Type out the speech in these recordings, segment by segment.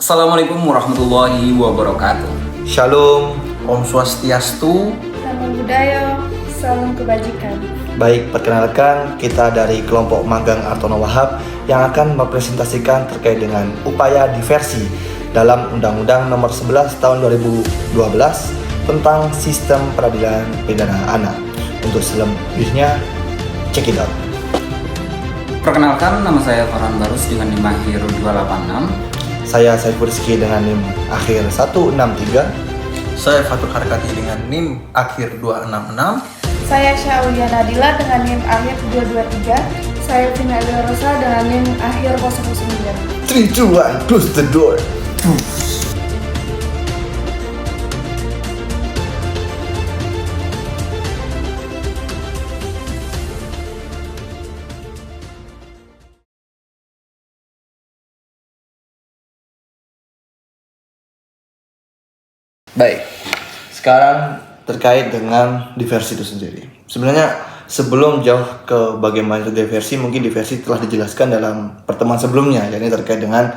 Assalamualaikum warahmatullahi wabarakatuh. Shalom, Om Swastiastu. Namo Buddhaya, salam kebajikan. Baik, perkenalkan kita dari kelompok magang Artono Wahab yang akan mempresentasikan terkait dengan upaya diversi dalam Undang-Undang Nomor 11 Tahun 2012 tentang Sistem Peradilan Pidana Anak. Untuk selebihnya, check it out. Perkenalkan, nama saya Farhan Barus dengan NIM akhir 286. Saya Saiful Rizky dengan NIM akhir 163. Saya Fatur Harkati dengan NIM akhir 266. Saya Syaulia Nadila dengan NIM akhir 223. Saya Vina Rosa dengan NIM akhir 009. 3, 2, 1, close the door. Baik, sekarang terkait dengan diversi itu sendiri. Sebenarnya sebelum jauh ke bagaimana itu diversi, mungkin diversi telah dijelaskan dalam pertemuan sebelumnya, yakni terkait dengan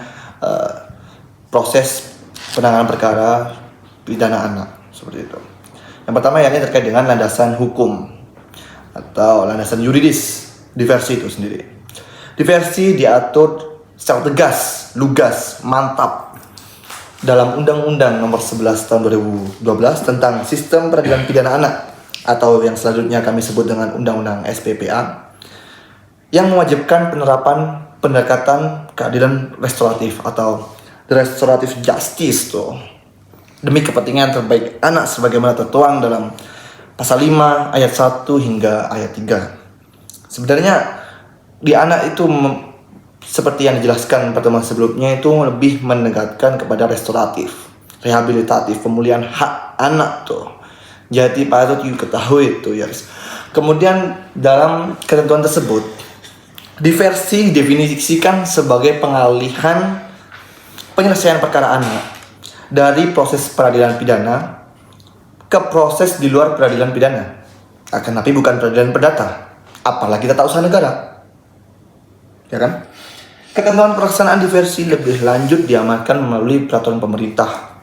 proses penanganan perkara pidana anak, seperti itu. Yang pertama yakni terkait dengan landasan hukum atau landasan yuridis diversi itu sendiri. Diversi diatur secara tegas, lugas, mantap dalam Undang-Undang Nomor 11 Tahun 2012 tentang Sistem Peradilan Pidana Anak atau yang selanjutnya kami sebut dengan Undang-Undang SPPA yang mewajibkan penerapan pendekatan keadilan restoratif atau restoratif justice tuh demi kepentingan terbaik anak sebagaimana tertuang dalam pasal 5 ayat 1 hingga ayat 3. Sebenarnya di anak itu seperti yang dijelaskan pertemuan sebelumnya itu lebih menekankan kepada restoratif, rehabilitatif, pemulihan hak anak tuh. Jadi patut diketahui itu ya. Kemudian dalam ketentuan tersebut, diversi didefinisikan sebagai pengalihan penyelesaian perkara anak dari proses peradilan pidana ke proses di luar peradilan pidana. Akan tapi bukan peradilan perdata, apalagi tata usaha negara. Ya kan? Ketentuan pelaksanaan diversi lebih lanjut diamankan melalui peraturan pemerintah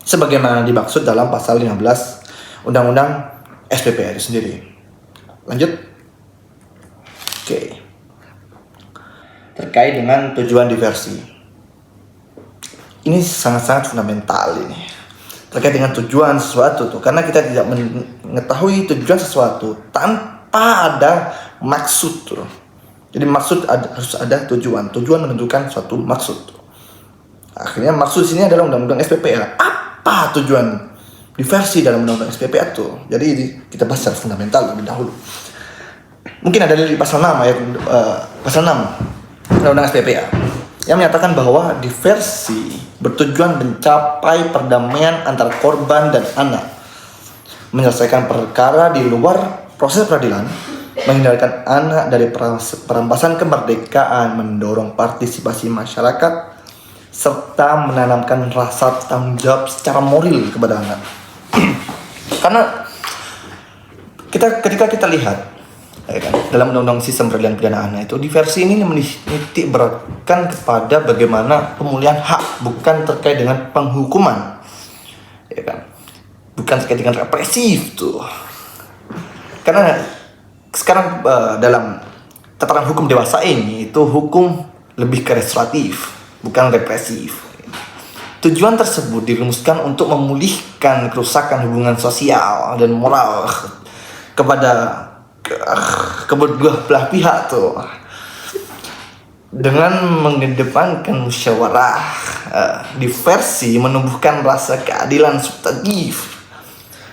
sebagaimana dimaksud dalam pasal 15 Undang-Undang SPPA itu sendiri. Lanjut. Oke. Terkait dengan tujuan diversi. Ini sangat-sangat fundamental ini. Terkait dengan tujuan sesuatu tuh, karena kita tidak mengetahui tujuan sesuatu tanpa ada maksud tuh. Jadi maksud harus ada tujuan. Tujuan menentukan suatu maksud. Akhirnya maksud sini adalah Undang-Undang SPPA. Apa tujuan diversi dalam Undang-Undang SPPA itu? Jadi kita bahas secara fundamental lebih dahulu. Mungkin ada di pasal 6 ayat pasal 6 Undang-Undang SPPA yang menyatakan bahwa diversi bertujuan mencapai perdamaian antara korban dan anak, menyelesaikan perkara di luar proses peradilan, menghindarkan anak dari perampasan kemerdekaan, mendorong partisipasi masyarakat, serta menanamkan rasa tanggung jawab secara moral kepada anak. Karena ketika kita lihat ya kan, dalam Undang-Undang Sistem Peradilan Pidana Anak itu, diversi ini menitik beratkan kepada bagaimana pemulihan hak, bukan terkait dengan penghukuman, ya kan, bukan terkait dengan represif tuh. Karena sekarang dalam tataran hukum dewasa ini itu hukum lebih ke restoratif, bukan represif. Tujuan tersebut dirumuskan untuk memulihkan kerusakan hubungan sosial dan moral kepada kedua belah pihak tuh dengan mengedepankan musyawarah. Diversi menumbuhkan rasa keadilan substantif.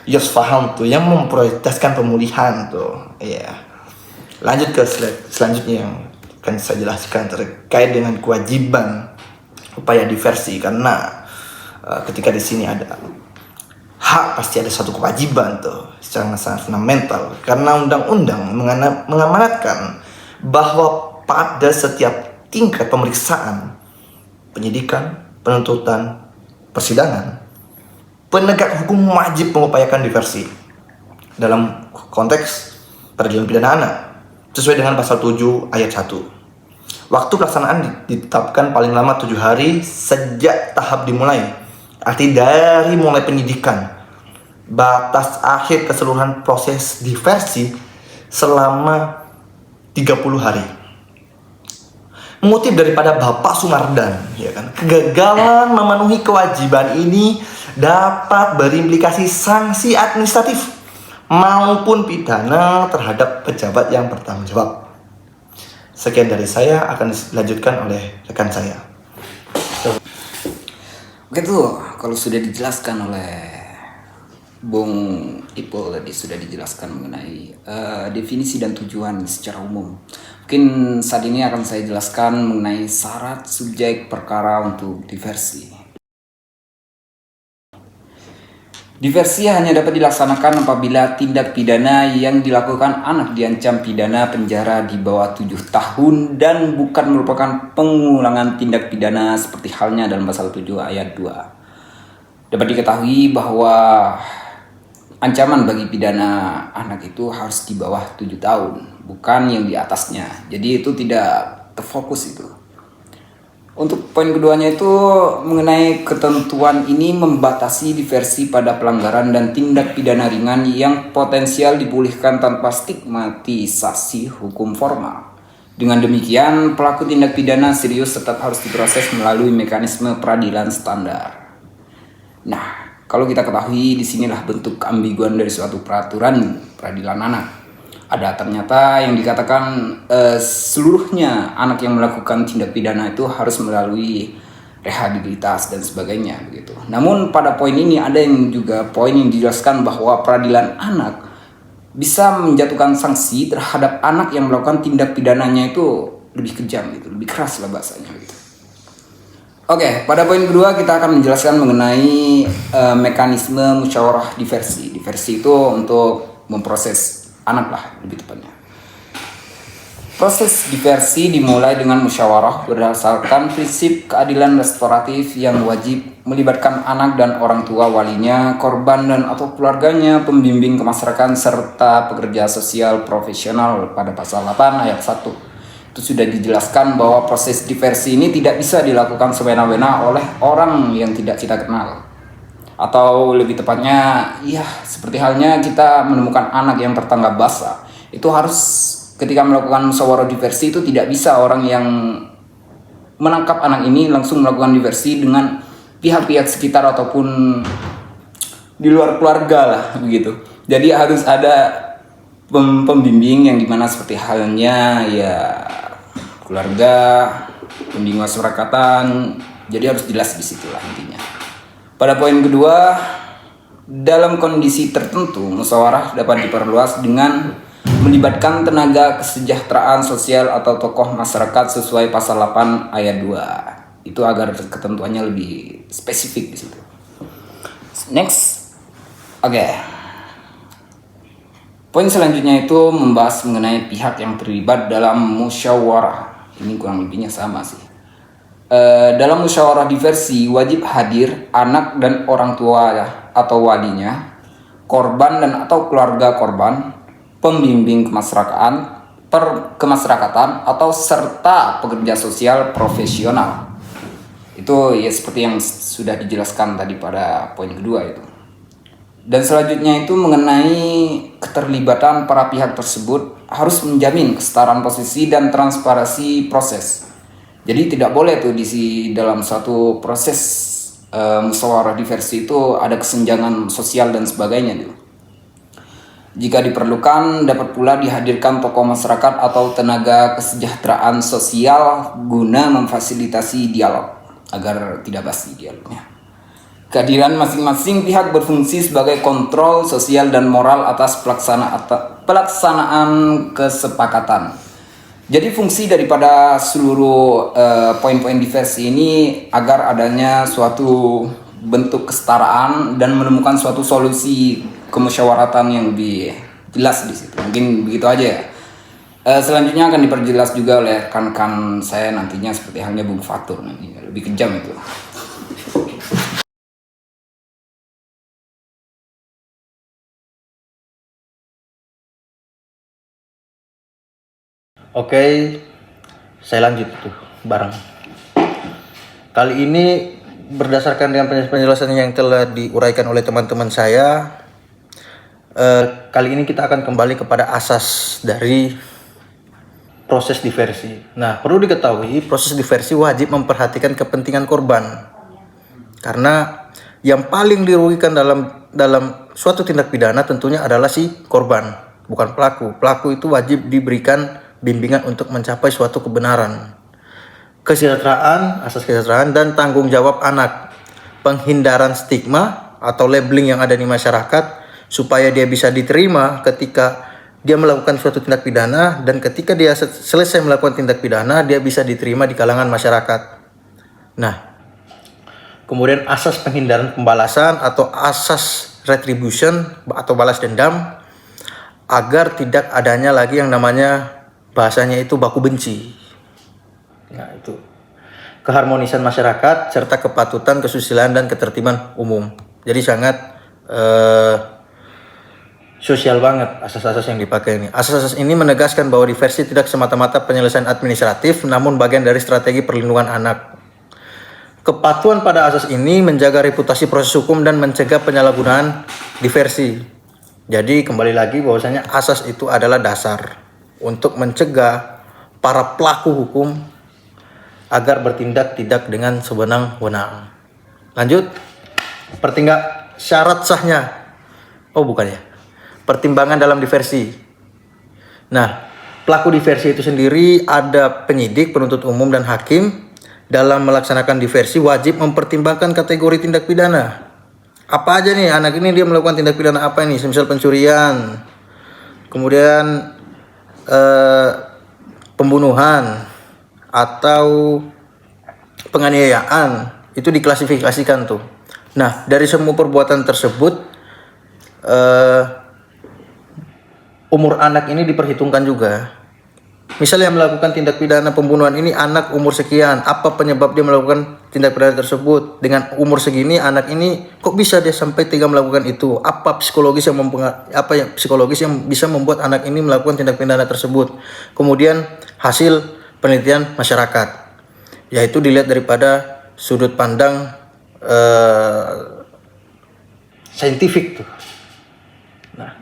Yes, paham tuh, yang memprioritaskan pemulihan tuh. Iya. Lanjut ke slide selanjutnya yang akan saya jelaskan terkait dengan kewajiban upaya diversi, karena ketika di sini ada hak pasti ada suatu kewajiban tuh secara sangat fundamental, karena undang-undang mengamanatkan bahwa pada setiap tingkat pemeriksaan, penyidikan, penuntutan, persidangan, penegak hukum wajib mengupayakan diversi dalam konteks peradilan pidana anak sesuai dengan pasal 7 ayat 1. Waktu pelaksanaan ditetapkan paling lama 7 hari sejak tahap dimulai. Arti dari mulai penyidikan. Batas akhir keseluruhan proses diversi selama 30 hari. Mengutip daripada Bapak Sumardan, ya kan, kegagalan memenuhi kewajiban ini dapat berimplikasi sanksi administratif maupun pidana terhadap pejabat yang bertanggung jawab. Sekian dari saya, akan dilanjutkan oleh rekan saya. Oke tuh, kalau sudah dijelaskan oleh Bung Ipul tadi, sudah dijelaskan mengenai definisi dan tujuan secara umum. Mungkin saat ini akan saya jelaskan mengenai syarat subjek perkara untuk diversi. Diversi hanya dapat dilaksanakan apabila tindak pidana yang dilakukan anak diancam pidana penjara di bawah 7 tahun dan bukan merupakan pengulangan tindak pidana seperti halnya dalam pasal 7 ayat 2. Dapat diketahui bahwa ancaman bagi pidana anak itu harus di bawah 7 tahun, bukan yang di atasnya. Jadi itu tidak terfokus itu. Untuk poin keduanya itu mengenai ketentuan ini membatasi diversi pada pelanggaran dan tindak pidana ringan yang potensial dipulihkan tanpa stigmatisasi hukum formal. Dengan demikian, pelaku tindak pidana serius tetap harus diproses melalui mekanisme peradilan standar. Nah, kalau kita ketahui disinilah bentuk keambiguan dari suatu peraturan peradilan anak. Ada ternyata yang dikatakan seluruhnya anak yang melakukan tindak pidana itu harus melalui rehabilitas dan sebagainya begitu. Namun pada poin ini ada yang juga poin yang dijelaskan bahwa peradilan anak bisa menjatuhkan sanksi terhadap anak yang melakukan tindak pidananya itu lebih kejam gitu, lebih keras lah bahasanya gitu. Oke, pada poin kedua kita akan menjelaskan mengenai mekanisme musyawarah diversi. Diversi itu untuk memproses anak lah lebih tepatnya. Proses diversi dimulai dengan musyawarah berdasarkan prinsip keadilan restoratif yang wajib melibatkan anak dan orang tua walinya, korban dan atau keluarganya, pembimbing kemasyarakatan serta pekerja sosial profesional pada pasal 8 ayat 1. Itu sudah dijelaskan bahwa proses diversi ini tidak bisa dilakukan semena-mena oleh orang yang tidak kita kenal. Atau lebih tepatnya, ya seperti halnya kita menemukan anak yang tertangkap basah. Itu harus ketika melakukan musyawarah diversi itu tidak bisa orang yang menangkap anak ini langsung melakukan diversi dengan pihak-pihak sekitar ataupun di luar keluarga lah begitu. Jadi harus ada pembimbing yang dimana seperti halnya ya keluarga, pembimbing masyarakatan. Jadi harus jelas di situlah intinya. Pada poin kedua, dalam kondisi tertentu, musyawarah dapat diperluas dengan melibatkan tenaga kesejahteraan sosial atau tokoh masyarakat sesuai pasal 8 ayat 2. Itu agar ketentuannya lebih spesifik di situ. Next. Oke. Poin selanjutnya itu membahas mengenai pihak yang terlibat dalam musyawarah. Ini kurang lebihnya sama sih. Dalam musyawarah diversi wajib hadir anak dan orang tua atau walinya, korban dan atau keluarga korban, pembimbing kemasyarakatan atau serta pekerja sosial profesional. Itu ya seperti yang sudah dijelaskan tadi pada poin kedua itu. Dan selanjutnya itu mengenai keterlibatan para pihak tersebut harus menjamin kesetaraan posisi dan transparansi proses. Jadi tidak boleh tuh di dalam suatu proses musyawarah diversi itu ada kesenjangan sosial dan sebagainya tuh. Jika diperlukan dapat pula dihadirkan tokoh masyarakat atau tenaga kesejahteraan sosial guna memfasilitasi dialog agar tidak basi dialognya. Kehadiran masing-masing pihak berfungsi sebagai kontrol sosial dan moral atas pelaksanaan kesepakatan. Jadi fungsi daripada seluruh poin-poin diversi ini agar adanya suatu bentuk kesetaraan dan menemukan suatu solusi kemusyawaratan yang lebih jelas di situ. Mungkin begitu aja ya. Selanjutnya akan diperjelas juga oleh rekan-rekan saya nantinya seperti halnya Bung Fatur nanti lebih kejam itu. Oke, Saya lanjut itu bareng. Kali ini berdasarkan dengan penjelasan yang telah diuraikan oleh teman-teman saya, kali ini kita akan kembali kepada asas dari proses diversi. Nah, perlu diketahui proses diversi wajib memperhatikan kepentingan korban. Karena yang paling dirugikan dalam suatu tindak pidana tentunya adalah si korban, bukan pelaku. Pelaku itu wajib diberikan bimbingan untuk mencapai suatu kebenaran. Kesejahteraan, asas kesejahteraan dan tanggung jawab anak. Penghindaran stigma atau labeling yang ada di masyarakat supaya dia bisa diterima ketika dia melakukan suatu tindak pidana, dan ketika dia selesai melakukan tindak pidana dia bisa diterima di kalangan masyarakat. Nah, kemudian asas penghindaran pembalasan atau asas retribution atau balas dendam, agar tidak adanya lagi yang namanya bahasanya itu baku benci. Nah, itu keharmonisan masyarakat serta kepatutan, kesusilaan dan ketertiban umum. Jadi sangat sosial banget asas-asas yang dipakai ini. Asas-asas ini menegaskan bahwa diversi tidak semata-mata penyelesaian administratif, namun bagian dari strategi perlindungan anak. Kepatuhan pada asas ini menjaga reputasi proses hukum dan mencegah penyalahgunaan diversi. Jadi kembali lagi bahwasanya asas itu adalah dasar untuk mencegah para pelaku hukum agar bertindak tidak dengan sewenang-wenang. Lanjut, syarat sahnya. Oh bukan ya. Pertimbangan dalam diversi. Nah, pelaku diversi itu sendiri ada penyidik, penuntut umum dan hakim. Dalam melaksanakan diversi wajib mempertimbangkan kategori tindak pidana. Apa aja nih anak ini dia melakukan tindak pidana apa ini? Semisal pencurian, kemudian pembunuhan atau penganiayaan, itu diklasifikasikan tuh. Nah, dari semua perbuatan tersebut umur anak ini diperhitungkan juga. Misalnya melakukan tindak pidana pembunuhan ini anak umur sekian, apa penyebab dia melakukan tindak pidana tersebut? Dengan umur segini anak ini kok bisa dia sampai tega melakukan itu? Apa psikologis yang bisa membuat anak ini melakukan tindak pidana tersebut? Kemudian hasil penelitian masyarakat, yaitu dilihat daripada sudut pandang saintifik tuh. Nah,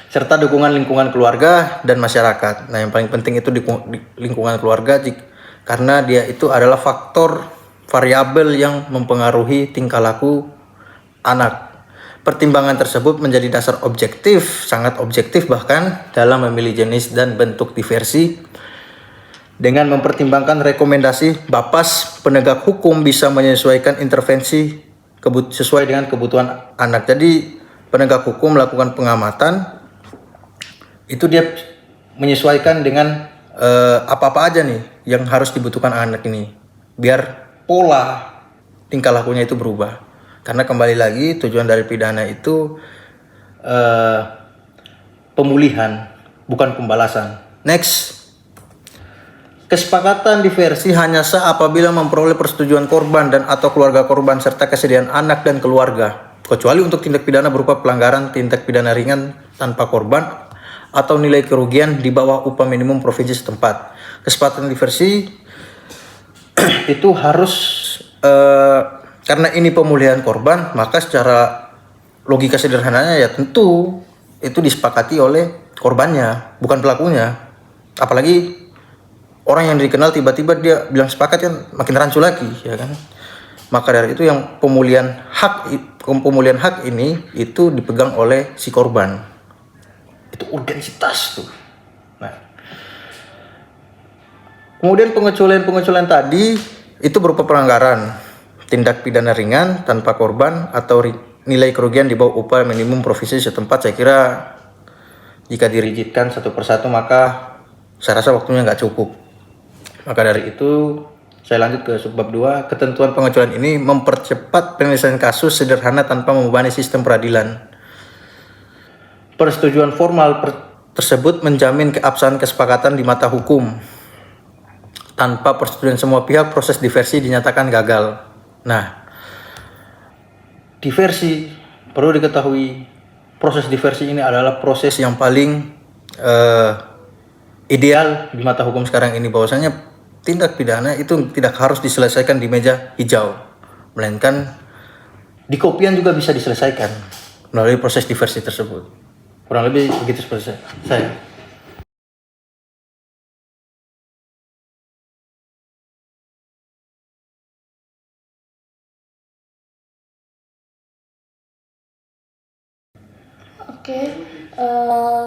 serta dukungan lingkungan keluarga dan masyarakat. Nah, yang paling penting itu di lingkungan keluarga, karena dia itu adalah faktor variabel yang mempengaruhi tingkah laku anak. Pertimbangan tersebut menjadi dasar objektif, sangat objektif bahkan dalam memilih jenis dan bentuk diversi. Dengan mempertimbangkan rekomendasi Bapas, penegak hukum bisa menyesuaikan intervensi sesuai dengan kebutuhan anak. Jadi penegak hukum melakukan pengamatan, itu dia menyesuaikan dengan apa-apa aja nih yang harus dibutuhkan anak ini, biar pola tingkah lakunya itu berubah. Karena kembali lagi tujuan dari pidana itu pemulihan, bukan pembalasan. Next, kesepakatan diversi hanya sah apabila memperoleh persetujuan korban dan atau keluarga korban serta kesediaan anak dan keluarga, kecuali untuk tindak pidana berupa pelanggaran tindak pidana ringan tanpa korban atau nilai kerugian di bawah upah minimum provinsi setempat. Kesepakatan diversi itu harus karena ini pemulihan korban, maka secara logika sederhananya ya tentu itu disepakati oleh korbannya, bukan pelakunya. Apalagi orang yang dikenal tiba-tiba dia bilang sepakat, kan makin rancu lagi, ya kan. Maka dari itu yang pemulihan hak ini itu dipegang oleh si korban. Itu urgensitas tuh. Nah, kemudian pengecualian tadi itu berupa pelanggaran tindak pidana ringan tanpa korban atau nilai kerugian di bawah upah minimum provinsi setempat. Saya kira jika dirigidkan satu persatu maka saya rasa waktunya nggak cukup. Maka dari itu saya lanjut ke subbab 2. Ketentuan pengecualian ini mempercepat penyelesaian kasus sederhana tanpa membebani sistem peradilan. Persetujuan formal tersebut menjamin keabsahan kesepakatan di mata hukum. Tanpa persetujuan semua pihak, proses diversi dinyatakan gagal. Nah, diversi, perlu diketahui, proses diversi ini adalah proses yang paling ideal di mata hukum sekarang ini. Bahwasanya tindak pidana itu tidak harus diselesaikan di meja hijau, melainkan di kopian juga bisa diselesaikan melalui proses diversi tersebut. Kurang lebih begitu seperti saya. Oke,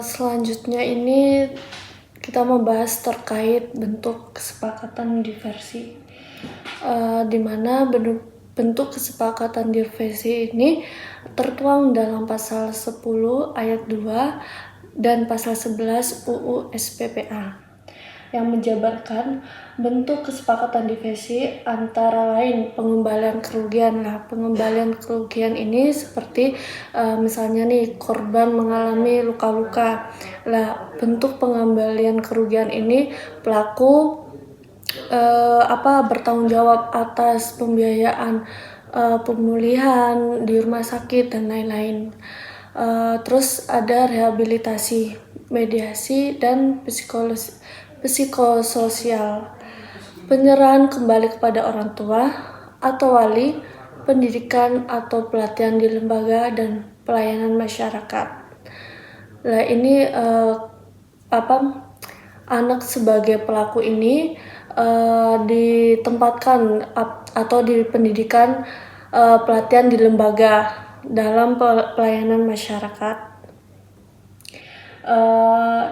selanjutnya ini kita membahas terkait bentuk kesepakatan diversi, di mana bentuk kesepakatan diversi ini tertuang dalam pasal 10 ayat 2 dan pasal 11 UU SPPA yang menjabarkan bentuk kesepakatan diversi antara lain pengembalian kerugian. Nah, pengembalian kerugian ini seperti misalnya nih korban mengalami luka-luka. Nah, bentuk pengembalian kerugian ini pelaku bertanggung jawab atas pembiayaan pemulihan di rumah sakit dan lain-lain. Terus ada rehabilitasi, mediasi, dan psikososial, penyerahan kembali kepada orang tua atau wali, pendidikan atau pelatihan di lembaga, dan pelayanan masyarakat. Nah, ini anak sebagai pelaku ini ditempatkan atau di pendidikan, pelatihan di lembaga dalam pelayanan masyarakat.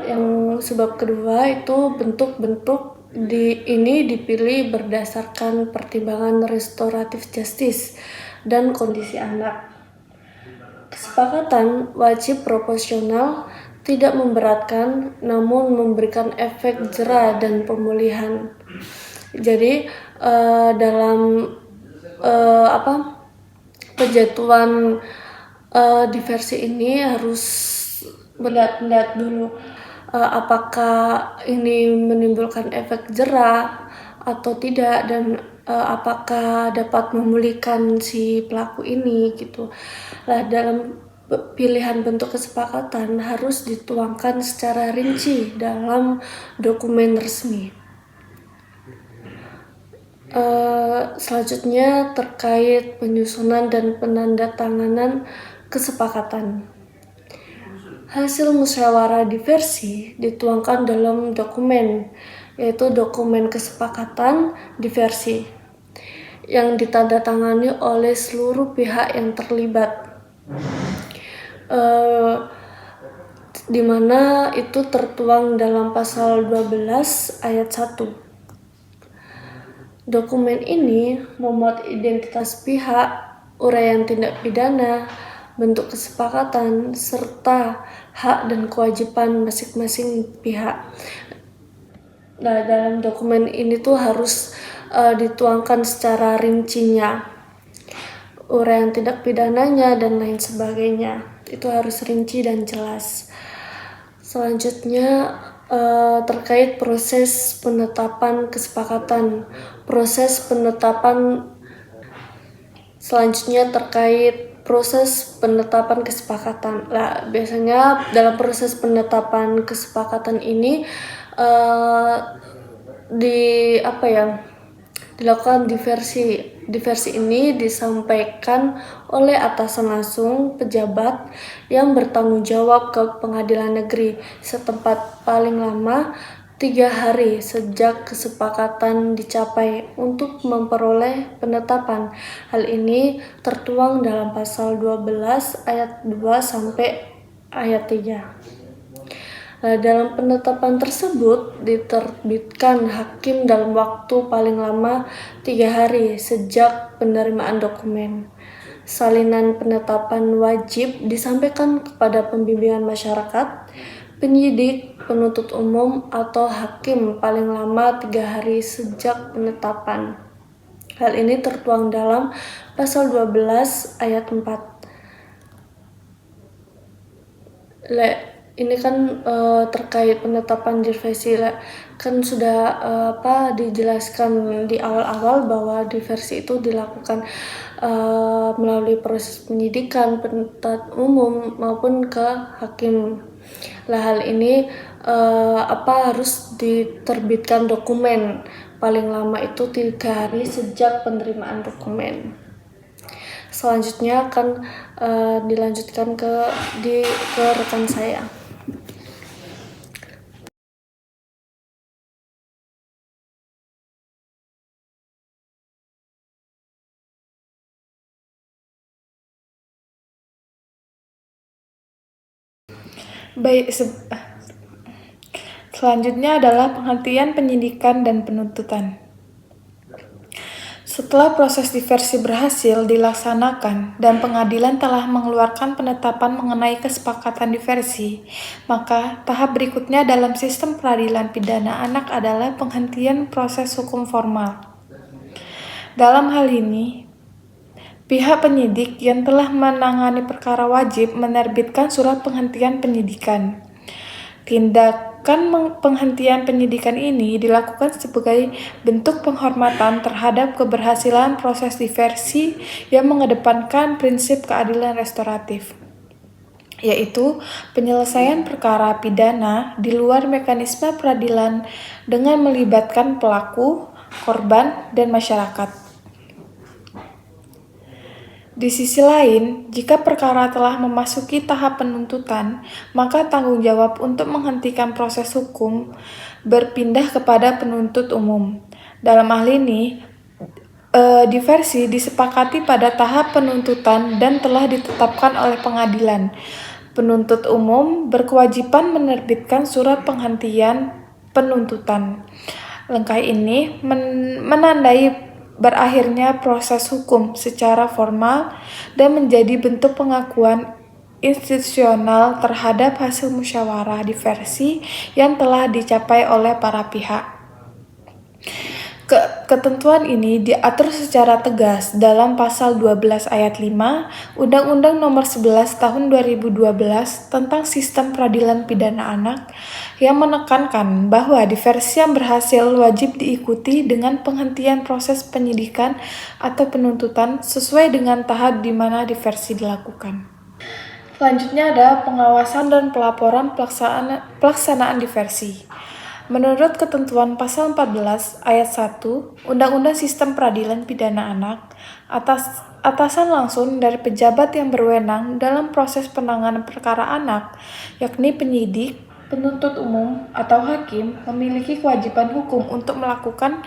Yang sebab kedua itu bentuk-bentuk ini dipilih berdasarkan pertimbangan restoratif justice dan kondisi anak. Kesepakatan wajib proporsional, tidak memberatkan, namun memberikan efek jera dan pemulihan. Jadi dalam penjatuhan diversi ini harus melihat dulu apakah ini menimbulkan efek jera atau tidak, dan apakah dapat memulihkan si pelaku ini gitu. Nah, dalam pilihan bentuk kesepakatan harus dituangkan secara rinci dalam dokumen resmi. Selanjutnya terkait penyusunan dan penandatanganan kesepakatan. Hasil musyawarah diversi dituangkan dalam dokumen, yaitu dokumen kesepakatan diversi, yang ditandatangani oleh seluruh pihak yang terlibat, di mana itu tertuang dalam pasal 12 ayat 1. Dokumen ini memuat identitas pihak, uraian tindak pidana, bentuk kesepakatan, serta hak dan kewajiban masing-masing pihak. Nah, dalam dokumen ini tuh harus dituangkan secara rincinya, uraian tindak pidananya dan lain sebagainya. Itu harus rinci dan jelas. Selanjutnya terkait proses penetapan kesepakatan. Selanjutnya terkait proses penetapan kesepakatan. Nah, biasanya dalam proses penetapan kesepakatan ini dilakukan diversi. Diversi ini disampaikan oleh atasan langsung pejabat yang bertanggung jawab ke pengadilan negeri setempat paling lama 3 hari sejak kesepakatan dicapai untuk memperoleh penetapan. Hal ini tertuang dalam pasal 12 ayat 2 sampai ayat 3. Nah, dalam penetapan tersebut diterbitkan hakim dalam waktu paling lama 3 hari sejak penerimaan dokumen. Salinan penetapan wajib disampaikan kepada pembimbingan masyarakat, penyidik, penuntut umum, atau hakim paling lama 3 hari sejak penetapan. Hal ini tertuang dalam pasal 12 ayat 4. ini kan terkait penetapan diversi, kan sudah dijelaskan di awal-awal bahwa diversi itu dilakukan melalui proses penyidikan, penuntut umum maupun ke hakim. Lah hal ini harus diterbitkan dokumen, paling lama itu 3 hari sejak penerimaan dokumen. Selanjutnya akan dilanjutkan ke rekan saya. Selanjutnya adalah penghentian penyidikan dan penuntutan. Setelah proses diversi berhasil dilaksanakan dan pengadilan telah mengeluarkan penetapan mengenai kesepakatan diversi, maka tahap berikutnya dalam sistem peradilan pidana anak adalah penghentian proses hukum formal. Dalam hal ini, pihak penyidik yang telah menangani perkara wajib menerbitkan surat penghentian penyidikan. Tindakan penghentian penyidikan ini dilakukan sebagai bentuk penghormatan terhadap keberhasilan proses diversi yang mengedepankan prinsip keadilan restoratif, yaitu penyelesaian perkara pidana di luar mekanisme peradilan dengan melibatkan pelaku, korban, dan masyarakat. Di sisi lain, jika perkara telah memasuki tahap penuntutan, maka tanggung jawab untuk menghentikan proses hukum berpindah kepada penuntut umum. Dalam hal ini, diversi disepakati pada tahap penuntutan dan telah ditetapkan oleh pengadilan. Penuntut umum berkewajiban menerbitkan surat penghentian penuntutan. Langkah ini menandai berakhirnya proses hukum secara formal dan menjadi bentuk pengakuan institusional terhadap hasil musyawarah diversi yang telah dicapai oleh para pihak. Ketentuan ini diatur secara tegas dalam pasal 12 ayat 5 Undang-Undang Nomor 11 Tahun 2012 tentang Sistem Peradilan Pidana Anak yang menekankan bahwa diversi yang berhasil wajib diikuti dengan penghentian proses penyidikan atau penuntutan sesuai dengan tahap di mana diversi dilakukan. Selanjutnya ada pengawasan dan pelaporan pelaksanaan diversi. Menurut ketentuan pasal 14 ayat 1 Undang-Undang Sistem Peradilan Pidana Anak, atasan langsung dari pejabat yang berwenang dalam proses penanganan perkara anak, yakni penyidik, penuntut umum, atau hakim, memiliki kewajiban hukum untuk melakukan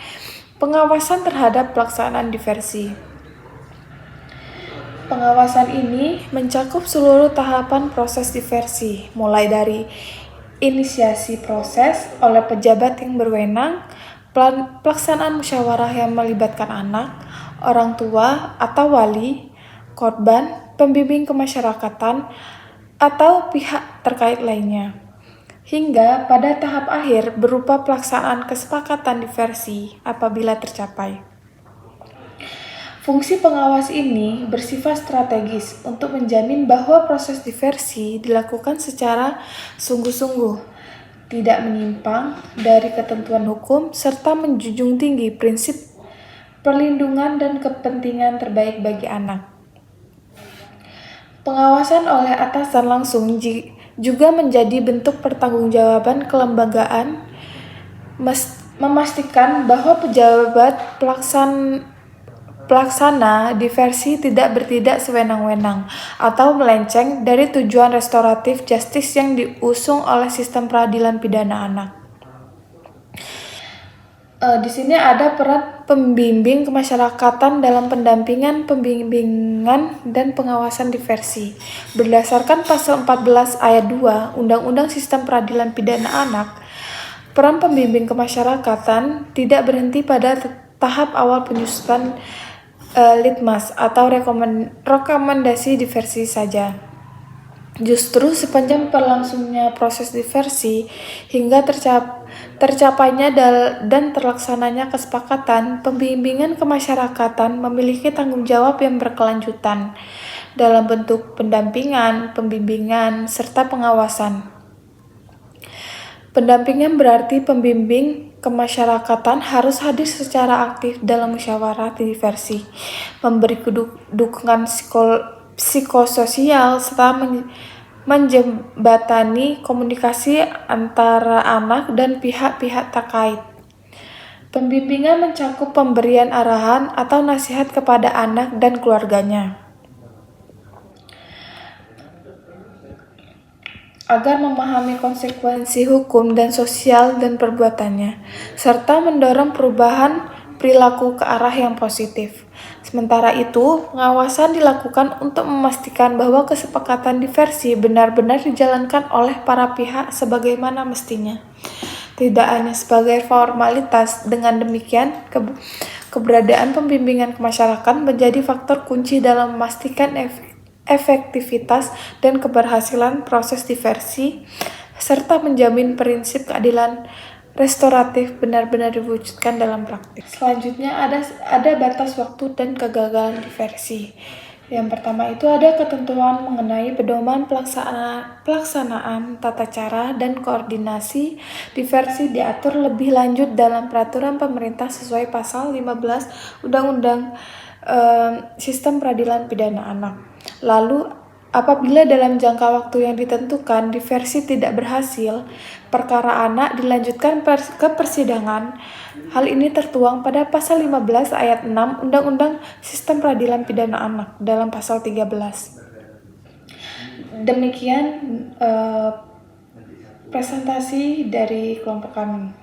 pengawasan terhadap pelaksanaan diversi. Pengawasan ini mencakup seluruh tahapan proses diversi, mulai dari inisiasi proses oleh pejabat yang berwenang, pelaksanaan musyawarah yang melibatkan anak, orang tua atau wali, korban, pembimbing kemasyarakatan, atau pihak terkait lainnya, hingga pada tahap akhir berupa pelaksanaan kesepakatan diversi apabila tercapai. Fungsi pengawas ini bersifat strategis untuk menjamin bahwa proses diversi dilakukan secara sungguh-sungguh, tidak menyimpang dari ketentuan hukum, serta menjunjung tinggi prinsip perlindungan dan kepentingan terbaik bagi anak. Pengawasan oleh atasan langsung juga menjadi bentuk pertanggungjawaban kelembagaan, memastikan bahwa pejabat pelaksana diversi tidak bertindak sewenang-wenang atau melenceng dari tujuan restoratif justice yang diusung oleh sistem peradilan pidana anak. Di sini ada peran pembimbing kemasyarakatan dalam pendampingan, pembimbingan, dan pengawasan diversi. Berdasarkan pasal 14 ayat 2 Undang-Undang Sistem Peradilan Pidana Anak, peran pembimbing kemasyarakatan tidak berhenti pada tahap awal penyusunan litmas atau rekomendasi diversi saja. Justru sepanjang berlangsungnya proses diversi hingga tercapainya dan terlaksananya kesepakatan, pembimbingan kemasyarakatan memiliki tanggung jawab yang berkelanjutan dalam bentuk pendampingan, pembimbingan, serta pengawasan. Pendampingan berarti pembimbing kemasyarakatan harus hadir secara aktif dalam musyawarah diversi, memberi dukungan psikososial, serta menjembatani komunikasi antara anak dan pihak-pihak terkait. Pembimbingan mencakup pemberian arahan atau nasihat kepada anak dan keluarganya agar memahami konsekuensi hukum dan sosial dan perbuatannya, serta mendorong perubahan perilaku ke arah yang positif. Sementara itu, pengawasan dilakukan untuk memastikan bahwa kesepakatan diversi benar-benar dijalankan oleh para pihak sebagaimana mestinya. Tidak hanya sebagai formalitas, dengan demikian keberadaan pembimbingan kemasyarakatan menjadi faktor kunci dalam memastikan efektivitas dan keberhasilan proses diversi, serta menjamin prinsip keadilan restoratif benar-benar diwujudkan dalam praktik. Selanjutnya ada batas waktu dan kegagalan diversi. Yang pertama itu ada ketentuan mengenai pedoman pelaksanaan tata cara dan koordinasi diversi diatur lebih lanjut dalam peraturan pemerintah sesuai pasal 15 Undang-Undang Sistem Peradilan Pidana Anak. Lalu apabila dalam jangka waktu yang ditentukan diversi tidak berhasil, perkara anak dilanjutkan ke persidangan. Hal ini tertuang pada pasal 15 ayat 6 Undang-Undang Sistem Peradilan Pidana Anak dalam pasal 13. Demikian presentasi dari kelompok kami.